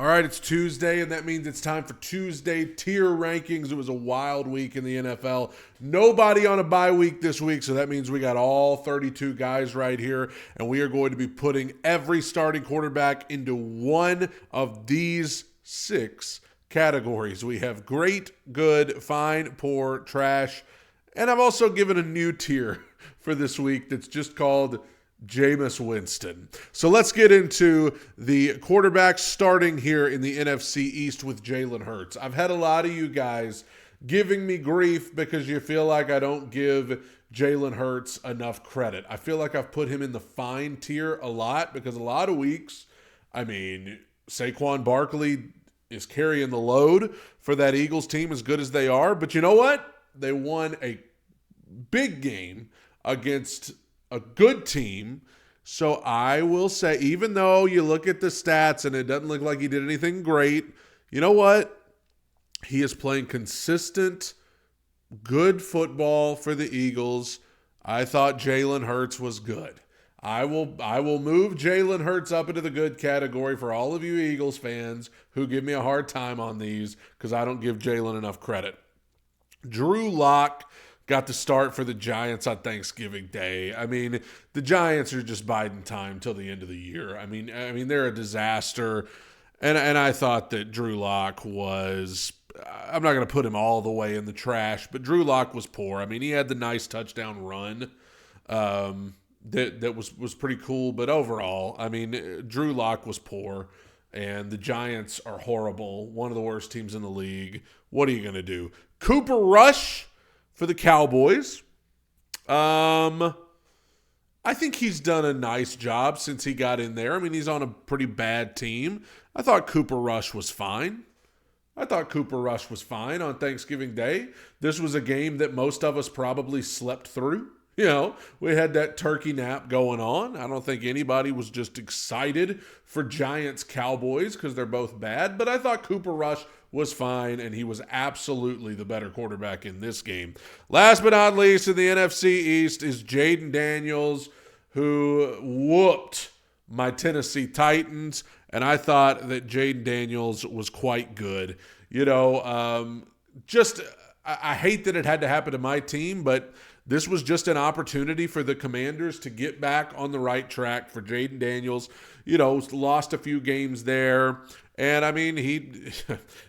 All right, it's Tuesday, and that means it's time for Tuesday tier rankings. It was a wild week in the NFL. Nobody on a bye week this week, so that means we got all 32 guys right here, and we are going to be putting every starting quarterback into one of these 6 categories. We have great, good, fine, poor, trash, and I've also given a new tier for this week that's just called Jameis Winston. So let's get into the quarterbacks starting here in the NFC East with Jalen Hurts. I've had a lot of you guys giving me grief because you feel like I don't give Jalen Hurts enough credit. I feel like I've put him in the fine tier a lot because a lot of weeks, Saquon Barkley is carrying the load for that Eagles team as good as they are. But you know what? They won a big game against a good team. So I will say, even though you look at the stats and it doesn't look like he did anything great, you know what? He is playing consistent, good football for the Eagles. I thought Jalen Hurts was good. I will move Jalen Hurts up into the good category for all of you Eagles fans who give me a hard time on these because I don't give Jalen enough credit. Drew Lock got the start for the Giants on Thanksgiving Day. The Giants are just biding time till the end of the year. They're a disaster. And I thought that Drew Lock was, I'm not going to put him all the way in the trash, but Drew Lock was poor. He had the nice touchdown run that was pretty cool. But overall, Drew Lock was poor. And the Giants are horrible. One of the worst teams in the league. What are you going to do? Cooper Rush for the Cowboys. I think he's done a nice job since he got in there. He's on a pretty bad team. I thought Cooper Rush was fine. on Thanksgiving Day. This was a game that most of us probably slept through. We had that turkey nap going on. I don't think anybody was just excited for Giants-Cowboys because they're both bad. But I thought Cooper Rush was fine, and he was absolutely the better quarterback in this game. Last but not least, in the NFC East is Jaden Daniels, who whooped my Tennessee Titans, and I thought that Jaden Daniels was quite good. I hate that it had to happen to my team, but this was just an opportunity for the Commanders to get back on the right track for Jaden Daniels. Lost a few games there. And, he,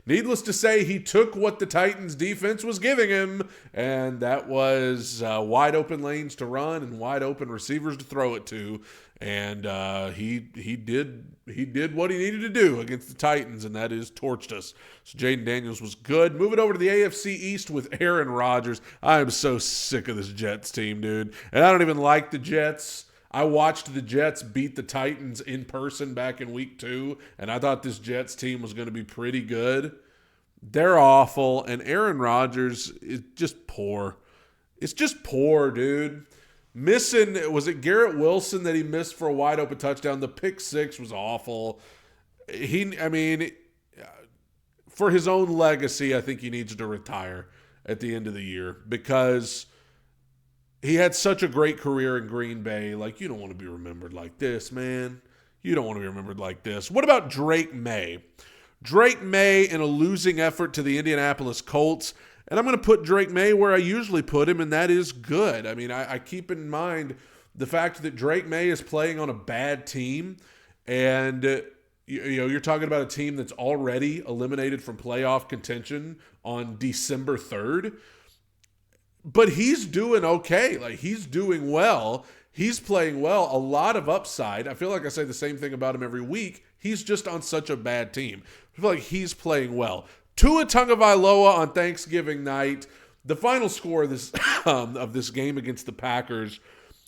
needless to say, he took what the Titans defense was giving him, and that was wide open lanes to run and wide open receivers to throw it to. And he did what he needed to do against the Titans, and that is torched us. So Jaden Daniels was good. Moving over to the AFC East with Aaron Rodgers. I am so sick of this Jets team, dude. And I don't even like the Jets. I watched the Jets beat the Titans in person back in week 2, and I thought this Jets team was going to be pretty good. They're awful, and Aaron Rodgers is just poor. It's just poor, dude. Missing, was it Garrett Wilson that he missed for a wide open touchdown? The pick 6 was awful. For his own legacy, I think he needs to retire at the end of the year because he had such a great career in Green Bay. You don't want to be remembered like this, man. You don't want to be remembered like this. What about Drake May? Drake May in a losing effort to the Indianapolis Colts. And I'm going to put Drake May where I usually put him, and that is good. I keep in mind the fact that Drake May is playing on a bad team, and you're talking about a team that's already eliminated from playoff contention on December 3rd. But he's doing okay. He's doing well. He's playing well. A lot of upside. I feel like I say the same thing about him every week. He's just on such a bad team. I feel like he's playing well. Tua Tagovailoa on Thanksgiving night. The final score of this game against the Packers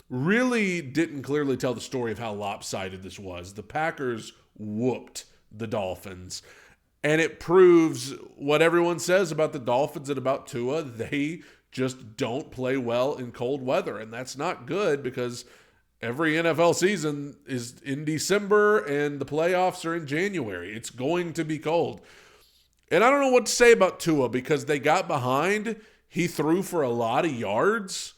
really didn't clearly tell the story of how lopsided this was. The Packers whooped the Dolphins. And it proves what everyone says about the Dolphins and about Tua. They just don't play well in cold weather. And that's not good because every NFL season is in December and the playoffs are in January. It's going to be cold. And I don't know what to say about Tua because they got behind. He threw for a lot of yards.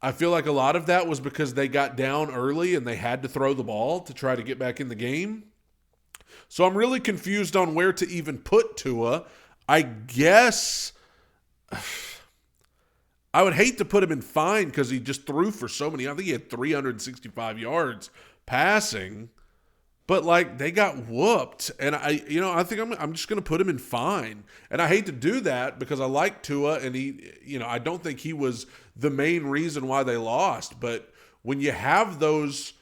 I feel like a lot of that was because they got down early and they had to throw the ball to try to get back in the game. So I'm really confused on where to even put Tua. I guess I would hate to put him in fine because he just threw for so many. I think he had 365 yards passing, but like they got whooped. And I think I'm just going to put him in fine. And I hate to do that because I like Tua, and I don't think he was the main reason why they lost. But when you have those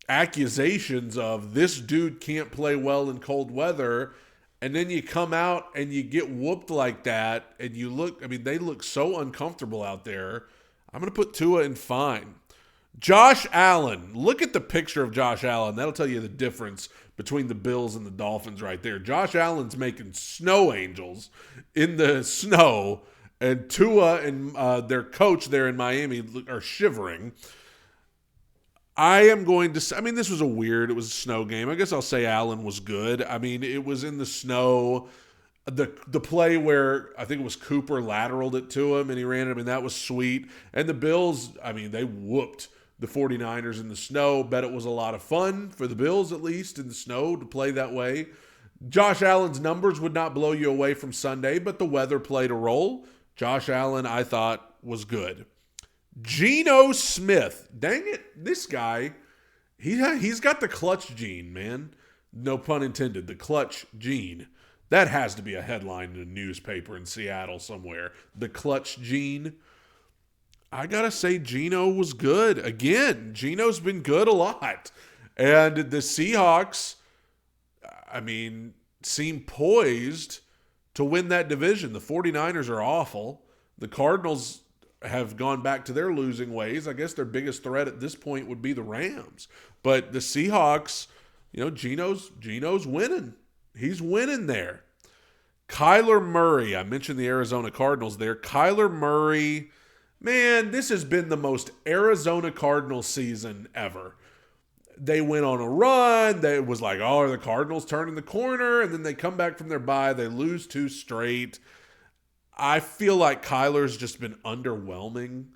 accusations of this dude can't play well in cold weather, and then you come out and you get whooped like that, and they look so uncomfortable out there. I'm going to put Tua in fine. Josh Allen. Look at the picture of Josh Allen. That'll tell you the difference between the Bills and the Dolphins right there. Josh Allen's making snow angels in the snow, and Tua and their coach there in Miami are shivering. I am going to say, this was it was a snow game. I guess I'll say Allen was good. It was in the snow. The play where I think it was Cooper lateraled it to him and he ran it. That was sweet. And the Bills, they whooped the 49ers in the snow. Bet it was a lot of fun for the Bills, at least in the snow, to play that way. Josh Allen's numbers would not blow you away from Sunday, but the weather played a role. Josh Allen, I thought, was good. Geno Smith. Dang it, this guy, he's got the clutch gene, man. No pun intended, the clutch gene. That has to be a headline in a newspaper in Seattle somewhere. The clutch gene. I got to say Geno was good. Again, Geno's been good a lot. And the Seahawks, seem poised to win that division. The 49ers are awful. The Cardinals have gone back to their losing ways. I guess their biggest threat at this point would be the Rams. But the Seahawks, Geno's winning. He's winning there. Kyler Murray. I mentioned the Arizona Cardinals there. Kyler Murray, man, this has been the most Arizona Cardinals season ever. They went on a run. It was like, are the Cardinals turning the corner? And then they come back from their bye. They lose 2 straight. I feel like Kyler's just been underwhelming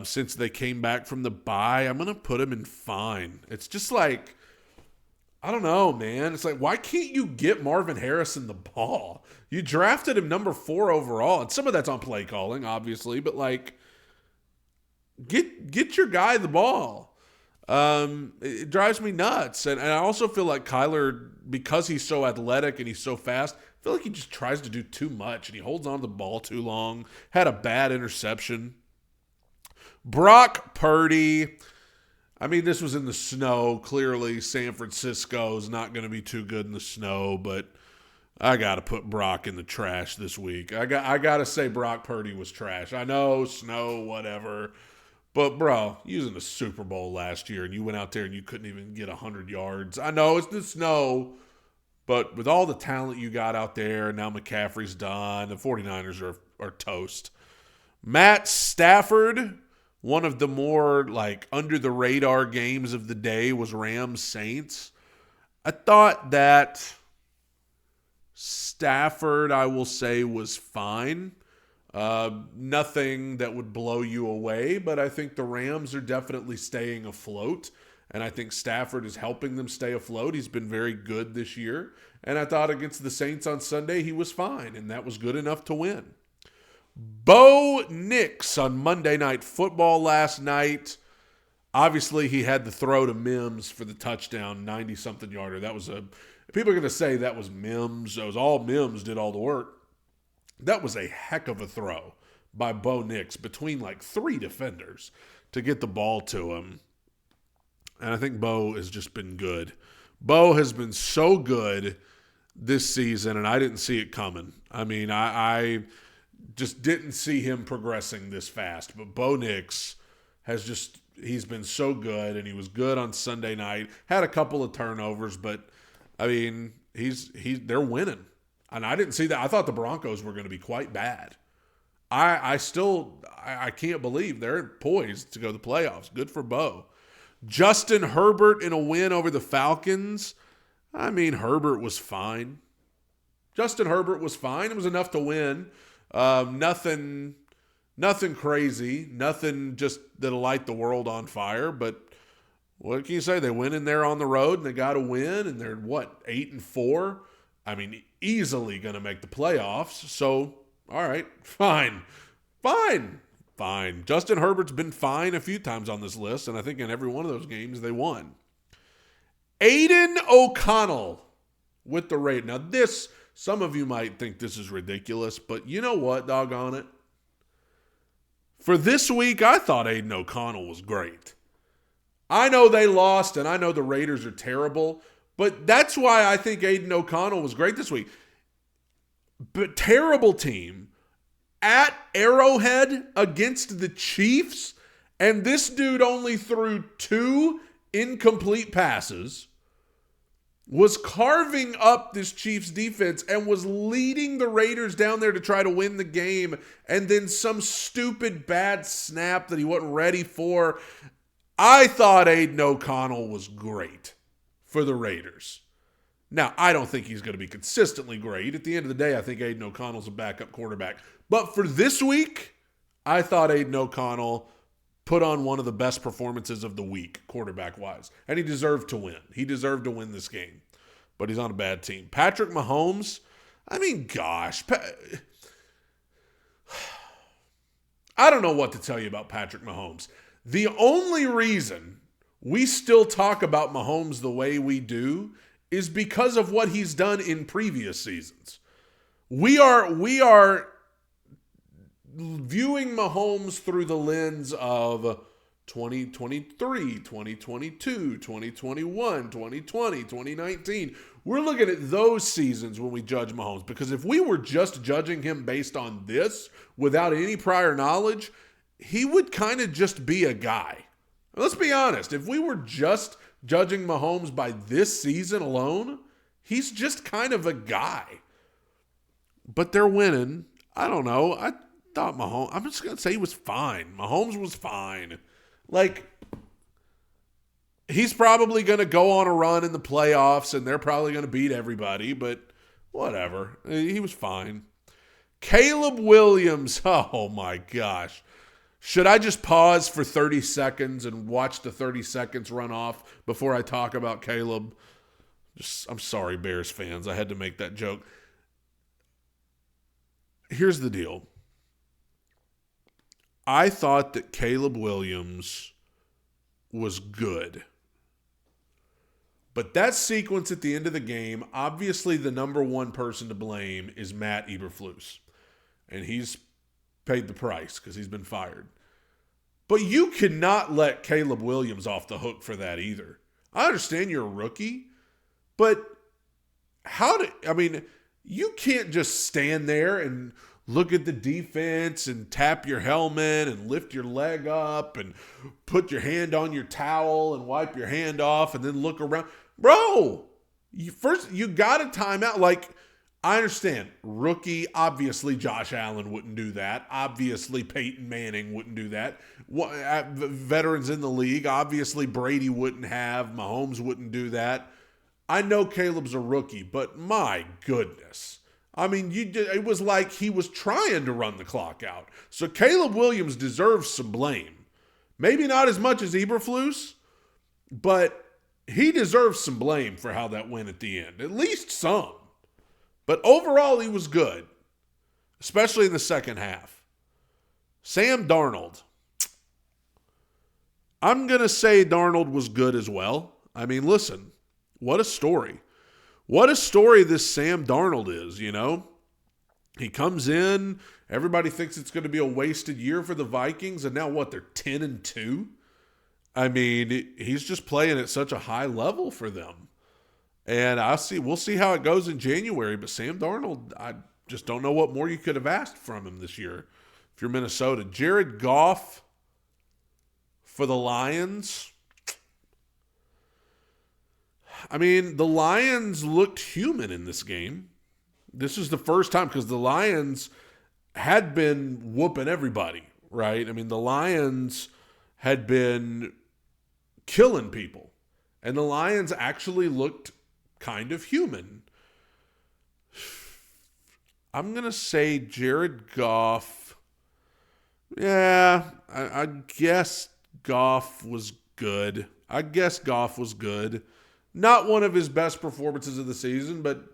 since they came back from the bye. I'm going to put him in fine. It's just like, I don't know, man. It's like, why can't you get Marvin Harrison the ball? You drafted him number 4 overall, and some of that's on play calling, obviously, but like, get your guy the ball. It drives me nuts. And I also feel like Kyler, because he's so athletic and he's so fast, I feel like he just tries to do too much, and he holds on to the ball too long. Had a bad interception. Brock Purdy. This was in the snow. Clearly, San Francisco's not going to be too good in the snow, but I got to put Brock in the trash this week. I got to say Brock Purdy was trash. I know, snow, whatever. But, bro, you was in the Super Bowl last year, and you went out there and you couldn't even get 100 yards. I know it's the snow, but with all the talent you got out there, and now McCaffrey's done, the 49ers are toast. Matt Stafford. One of the more under-the-radar games of the day was Rams-Saints. I thought that Stafford, I will say, was fine. Nothing that would blow you away, but I think the Rams are definitely staying afloat, and I think Stafford is helping them stay afloat. He's been very good this year, and I thought against the Saints on Sunday he was fine, and that was good enough to win. Bo Nix on Monday Night Football last night. Obviously, he had the throw to Mims for the touchdown, 90-something yarder. People are going to say that was Mims. It was all Mims did all the work. That was a heck of a throw by Bo Nix between 3 defenders to get the ball to him. And I think Bo has just been good. Bo has been so good this season, and I didn't see it coming. I just didn't see him progressing this fast. But Bo Nix he's been so good, and he was good on Sunday night. Had a couple of turnovers, but they're winning. And I didn't see that. I thought the Broncos were going to be quite bad. I can't believe they're poised to go to the playoffs. Good for Bo. Justin Herbert in a win over the Falcons. Herbert was fine. Justin Herbert was fine. It was enough to win. Nothing crazy. Nothing just that'll light the world on fire. But What can you say? They went in there on the road and they got to win, and they're, 8-4? I mean, easily going to make the playoffs. So, all right, fine. Justin Herbert's been fine a few times on this list, and I think in every one of those games they won. Aiden O'Connell with the Raiders. Now this, some of you might think this is ridiculous, but you know what, doggone it. For this week, I thought Aiden O'Connell was great. I know they lost, and I know the Raiders are terrible, but that's why I think Aiden O'Connell was great this week. But terrible team at Arrowhead against the Chiefs, and this dude only threw 2 incomplete passes, was carving up this Chiefs defense and was leading the Raiders down there to try to win the game, and then some stupid bad snap that he wasn't ready for. I thought Aiden O'Connell was great for the Raiders. Now, I don't think he's going to be consistently great. At the end of the day, I think Aiden O'Connell's a backup quarterback. But for this week, I thought Aiden O'Connell put on one of the best performances of the week, quarterback-wise. And he deserved to win. He deserved to win this game. But he's on a bad team. Patrick Mahomes, I mean, gosh. I don't know what to tell you about Patrick Mahomes. The only reason we still talk about Mahomes the way we do is because of what he's done in previous seasons. We are viewing Mahomes through the lens of 2023, 2022, 2021, 2020, 2019. We're looking at those seasons when we judge Mahomes, because if we were just judging him based on this without any prior knowledge, he would kind of just be a guy. Let's be honest. If we were just judging Mahomes by this season alone, he's just kind of a guy. But they're winning. I don't know. I thought Mahomes, I'm just going to say he was fine. Mahomes was fine. Like, he's probably going to go on a run in the playoffs, and they're probably going to beat everybody, but whatever. He was fine. Caleb Williams, oh my gosh. Should I just pause for 30 seconds and watch the 30 seconds run off before I talk about Caleb? I'm sorry, Bears fans. I had to make that joke. Here's the deal. I thought that Caleb Williams was good. But that sequence at the end of the game, obviously the number one person to blame is Matt Eberflus. And he's paid the price because he's been fired. But you cannot let Caleb Williams off the hook for that either. I understand you're a rookie, but you can't just stand there and look at the defense and tap your helmet and lift your leg up and put your hand on your towel and wipe your hand off and then look around. Bro, you got a timeout. Like, I understand. Rookie, obviously Josh Allen wouldn't do that. Obviously Peyton Manning wouldn't do that. Veterans in the league, obviously Brady wouldn't have. Mahomes wouldn't do that. I know Caleb's a rookie, but my goodness. I mean, it was like he was trying to run the clock out. So Caleb Williams deserves some blame. Maybe not as much as Eberflus, but he deserves some blame for how that went at the end. At least some. But overall, he was good, especially in the second half. Sam Darnold. I'm going to say Darnold was good as well. I mean, listen, what a story. What a story this Sam Darnold is, you know. He comes in, everybody thinks it's going to be a wasted year for the Vikings, and now what, they're 10-2? I mean, he's just playing at such a high level for them. And we'll see how it goes in January, but Sam Darnold, I just don't know what more you could have asked from him this year if you're Minnesota. Jared Goff for the Lions. I mean, the Lions looked human in this game. This is the first time, because the Lions had been whooping everybody, right? I mean, the Lions had been killing people, and the Lions actually looked kind of human. I'm going to say Jared Goff. Yeah, I guess Goff was good. I guess Goff was good. Not one of his best performances of the season, but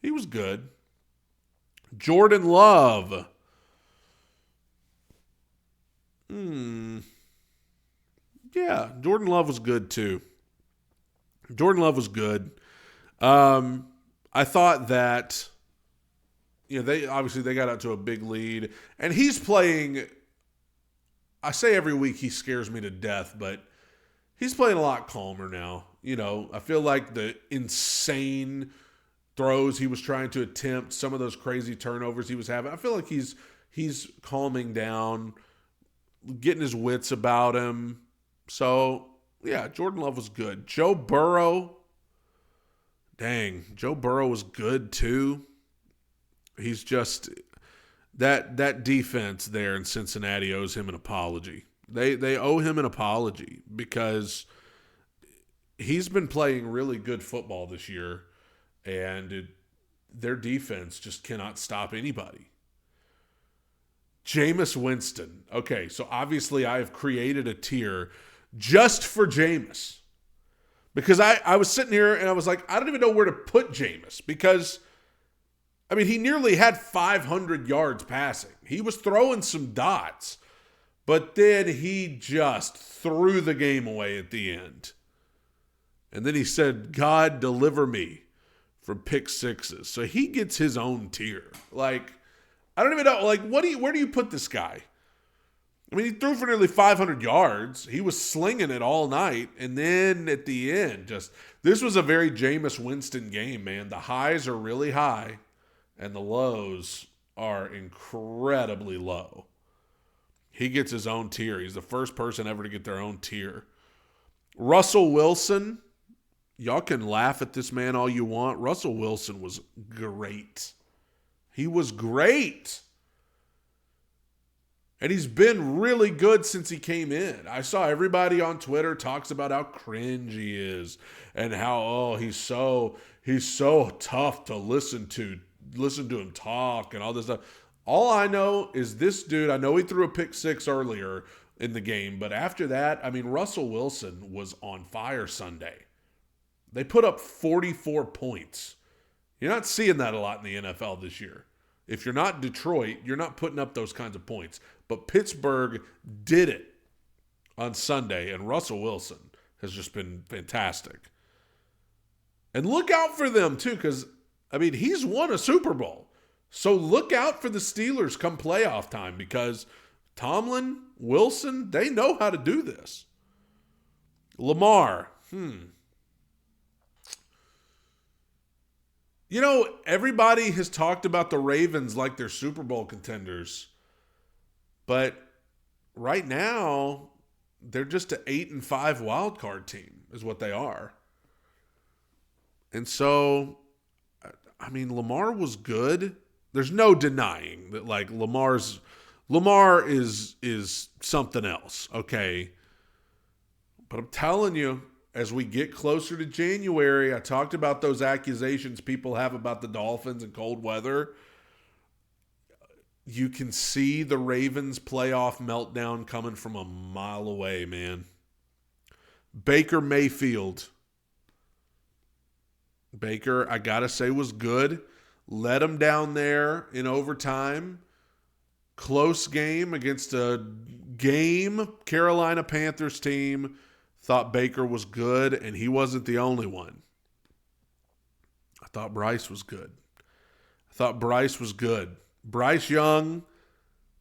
he was good. Jordan Love. Yeah, Jordan Love was good too. Jordan Love was good. I thought that, they got out to a big lead, and he's playing. I say every week he scares me to death, but he's playing a lot calmer now. I feel like the insane throws he was trying to attempt, some of those crazy turnovers he was having, I feel like he's calming down, getting his wits about him. So, yeah, Jordan Love was good. Joe Burrow was good too. He's just that defense there in Cincinnati owes him an apology. They owe him an apology because he's been playing really good football this year, and their defense just cannot stop anybody. Jameis Winston. Okay, so obviously I have created a tier just for Jameis. Because I was sitting here and I was like, I don't even know where to put Jameis. Because, he nearly had 500 yards passing. He was throwing some dots. But then he just threw the game away at the end. And then he said, God, deliver me from pick sixes. So he gets his own tier. I don't even know. Where do you put this guy? He threw for nearly 500 yards. He was slinging it all night. And then at the end, this was a very Jameis Winston game, man. The highs are really high, and the lows are incredibly low. He gets his own tier. He's the first person ever to get their own tier. Russell Wilson, y'all can laugh at this man all you want. Russell Wilson was great. He was great. And he's been really good since he came in. I saw everybody on Twitter talks about how cringe he is and how, he's so tough to listen to him talk and all this stuff. All I know is this dude, I know he threw a pick six earlier in the game, but after that, Russell Wilson was on fire Sunday. They put up 44 points. You're not seeing that a lot in the NFL this year. If you're not Detroit, you're not putting up those kinds of points. But Pittsburgh did it on Sunday, and Russell Wilson has just been fantastic. And look out for them, too, because, he's won a Super Bowl. So look out for the Steelers come playoff time, because Tomlin, Wilson, they know how to do this. Lamar, everybody has talked about the Ravens like they're Super Bowl contenders. But right now, they're just an 8-5 wild card team is what they are. And so, Lamar was good. There's no denying that Lamar is something else, okay? But I'm telling you, as we get closer to January, I talked about those accusations people have about the Dolphins and cold weather. You can see the Ravens' playoff meltdown coming from a mile away, man. Baker Mayfield. Baker, I got to say, was good. Let him down there in overtime. Close game against a game Carolina Panthers team. Thought Baker was good, and he wasn't the only one. I thought Bryce was good. Bryce Young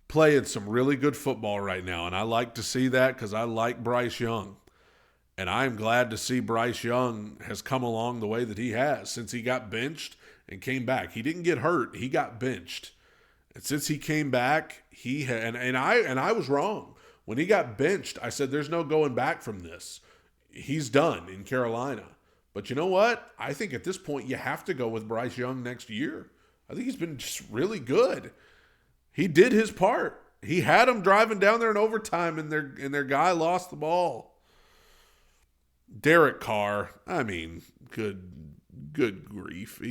playing some really good football right now, and I like to see that because I like Bryce Young. And I'm glad to see Bryce Young has come along the way that he has since he got benched and came back. He didn't get hurt. He got benched. And since he came back, I was wrong. When he got benched, I said there's no going back from this. He's done in Carolina. But you know what? I think at this point you have to go with Bryce Young next year. I think he's been just really good. He did his part. He had him driving down there in overtime, and their guy lost the ball. Derek Carr, good grief.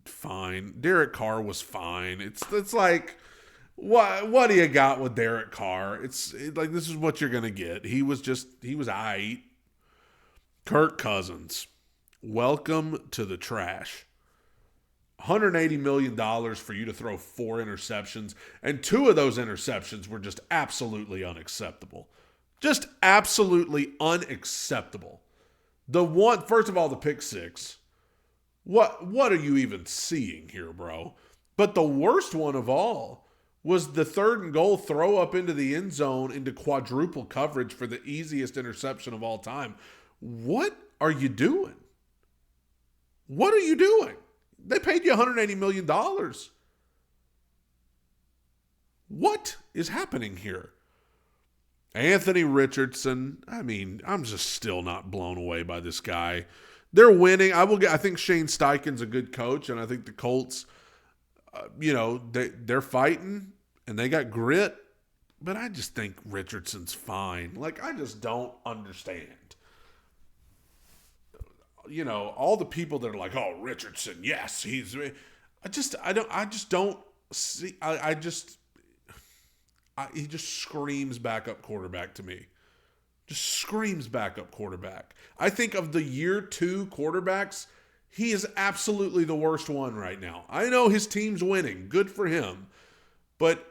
Fine. Derek Carr was fine. It's like, what do you got with Derek Carr? It's like, this is what you're going to get. He was aight. Kirk Cousins, welcome to the trash. $180 million for you to throw 4 interceptions, and 2 of those interceptions were just absolutely unacceptable. Just absolutely unacceptable. The one, first of all, the pick 6. What are you even seeing here, bro? But the worst one of all was the 3rd and goal throw up into the end zone into quadruple coverage for the easiest interception of all time. What are you doing? What are you doing? They paid you $180 million. What is happening here? Anthony Richardson, I mean, I'm just still not blown away by this guy. They're winning. I think Shane Steichen's a good coach, and I think the Colts, they're fighting, and they got grit. But I just think Richardson's fine. Like, I just don't understand. All the people that are like, oh, Richardson, yes, he's. I just don't see. He just screams backup quarterback to me. Just screams backup quarterback. I think of the year 2 quarterbacks, he is absolutely the worst one right now. I know his team's winning. Good for him. But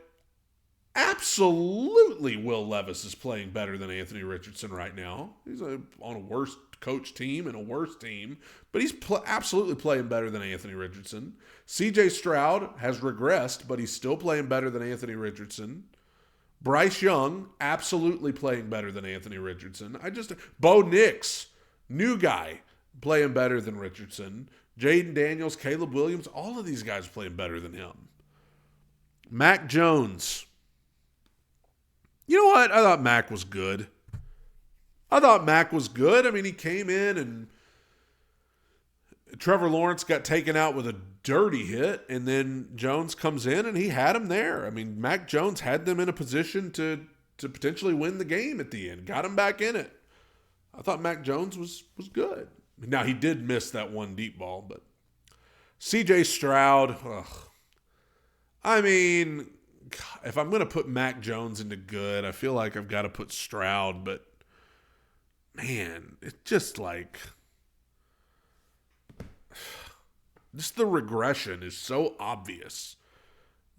absolutely Will Levis is playing better than Anthony Richardson right now. He's on a worse coach team and a worse team. But he's absolutely playing better than Anthony Richardson. C.J. Stroud has regressed, but he's still playing better than Anthony Richardson. Bryce Young, absolutely playing better than Anthony Richardson. Bo Nix, new guy, playing better than Richardson. Jaden Daniels, Caleb Williams, all of these guys playing better than him. Mac Jones. You know what? I thought Mac was good. I mean, he came in and Trevor Lawrence got taken out with a dirty hit, and then Jones comes in and he had him there. I mean, Mac Jones had them in a position to potentially win the game at the end. Got him back in it. I thought Mac Jones was good. Now, he did miss that one deep ball, but C.J. Stroud, I mean, if I'm going to put Mac Jones into good, I feel like I've got to put Stroud, but man, it's just like... Just the regression is so obvious.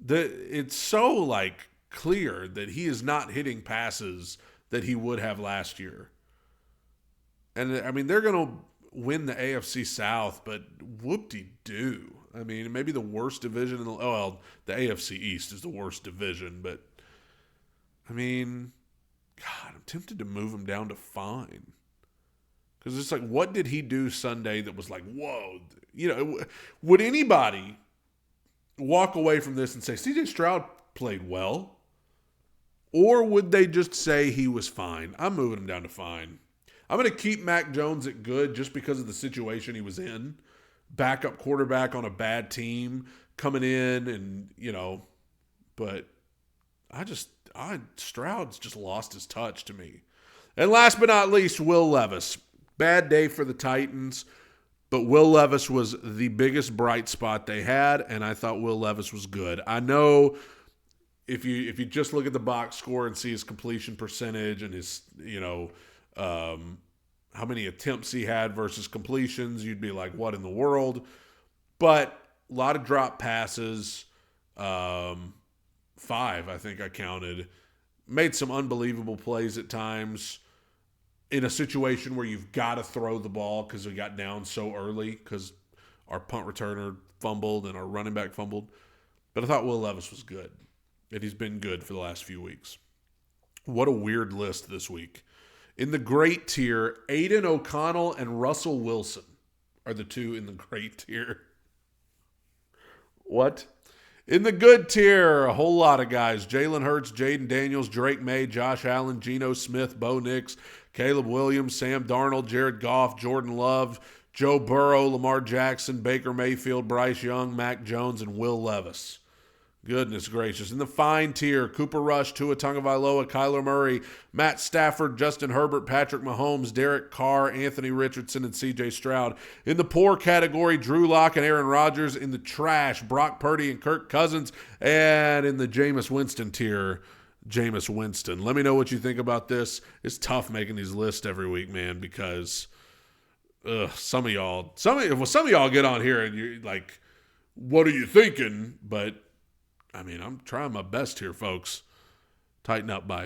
It's so like clear that he is not hitting passes that he would have last year. And I mean, they're going to win the AFC South, but whoop-de-doo. I mean, maybe the worst division in the AFC East is the worst division, but I mean, God, I'm tempted to move him down to fine. Because it's like, what did he do Sunday that was like, whoa? Would anybody walk away from this and say, C.J. Stroud played well? Or would they just say he was fine? I'm moving him down to fine. I'm going to keep Mac Jones at good just because of the situation he was in. Backup quarterback on a bad team coming in and, but Stroud's just lost his touch to me. And last but not least, Will Levis. Bad day for the Titans, but Will Levis was the biggest bright spot they had, and I thought Will Levis was good. I know if you just look at the box score and see his completion percentage and his, how many attempts he had versus completions, you'd be like, what in the world? But a lot of drop passes, 5, I think I counted. Made some unbelievable plays at times. In a situation where you've got to throw the ball because we got down so early because our punt returner fumbled and our running back fumbled. But I thought Will Levis was good, and he's been good for the last few weeks. What a weird list this week. In the great tier, Aiden O'Connell and Russell Wilson are the 2 in the great tier. What? In the good tier, a whole lot of guys. Jalen Hurts, Jaden Daniels, Drake May, Josh Allen, Geno Smith, Bo Nix, Caleb Williams, Sam Darnold, Jared Goff, Jordan Love, Joe Burrow, Lamar Jackson, Baker Mayfield, Bryce Young, Mac Jones, and Will Levis. Goodness gracious. In the fine tier, Cooper Rush, Tua Tagovailoa, Kyler Murray, Matt Stafford, Justin Herbert, Patrick Mahomes, Derek Carr, Anthony Richardson, and C.J. Stroud. In the poor category, Drew Lock and Aaron Rodgers. In the trash, Brock Purdy and Kirk Cousins. And in the Jameis Winston tier, Jameis Winston. Let me know what you think about this. It's tough making these lists every week, man, because some of y'all get on here and you're like, what are you thinking? But I mean, I'm trying my best here, folks. Tighten up, bye.